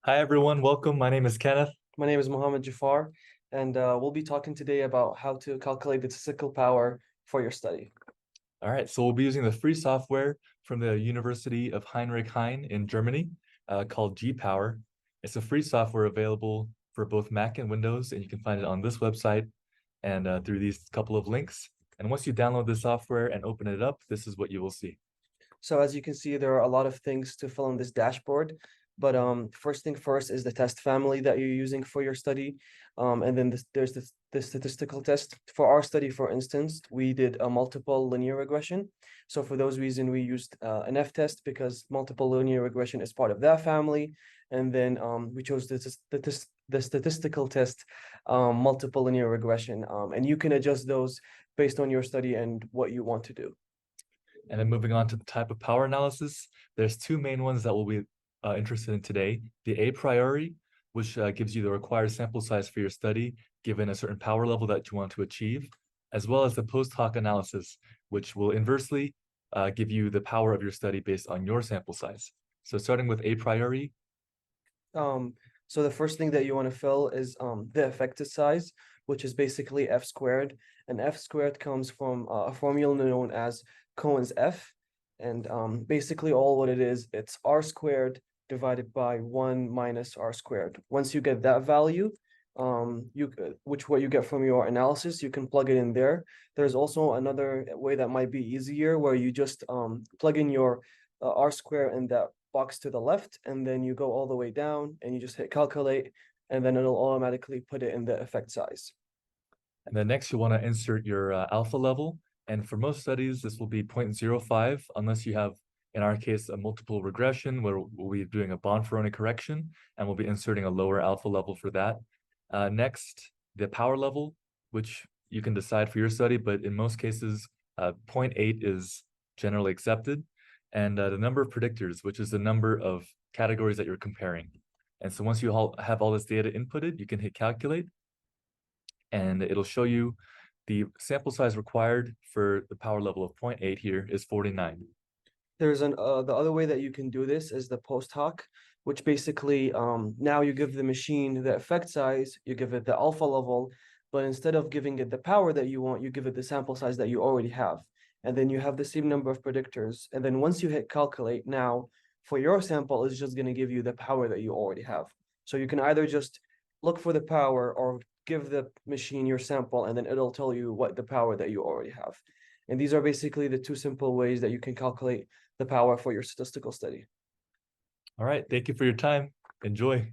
Hi everyone, welcome. My name is Kenneth. My name is Mohammed Jafar, and we'll be talking today about how to calculate the statistical power for your study. All right, so we'll be using the free software from the University of Heinrich Heine in Germany called G-Power. It's a free software available for both Mac and Windows, and you can find it on this website and through these couple of links. And once you download the software and open it up, this is what you will see. So as you can see, there are a lot of things to fill in this dashboard. But first thing first is the test family that you're using for your study. And then there's the statistical test. For our study, for instance, we did a multiple linear regression. So for those reasons, we used an F test because multiple linear regression is part of that family. And then we chose the statistical test, multiple linear regression. And you can adjust those based on your study and what you want to do. And then moving on to the type of power analysis, there's two main ones that we'll be interested in today. The a priori, which gives you the required sample size for your study, given a certain power level that you want to achieve, as well as the post hoc analysis, which will inversely give you the power of your study based on your sample size. So starting with a priori. Um, so the first thing that you want to fill is the effective size, which is basically F squared. And F squared comes from a formula known as Cohen's F. And basically all what it is, it's R squared divided by 1 minus R squared. Once you get that value, what you get from your analysis, you can plug it in there. There's also another way that might be easier where you just plug in your R square in that box to the left, and then you go all the way down and you just hit calculate, and then it'll automatically put it in the effect size. And then next, you want to insert your alpha level. And for most studies, this will be 0.05, unless you have, in our case, a multiple regression where we'll be doing a Bonferroni correction, and we'll be inserting a lower alpha level for that. Next, the power level, which you can decide for your study, but in most cases, 0.8 is generally accepted. And the number of predictors, which is the number of categories that you're comparing. And so once you have all this data inputted, you can hit calculate, and it'll show you the sample size required for the power level of 0.8 here is 49. There's the other way that you can do this is the post hoc, which basically now you give the machine the effect size, you give it the alpha level, but instead of giving it the power that you want, you give it the sample size that you already have. And then you have the same number of predictors. And then once you hit calculate, now for your sample, it's just going to give you the power that you already have. So you can either just look for the power or give the machine your sample, and then it'll tell you what the power that you already have. And these are basically the two simple ways that you can calculate the power for your statistical study. All right, thank you for your time. Enjoy.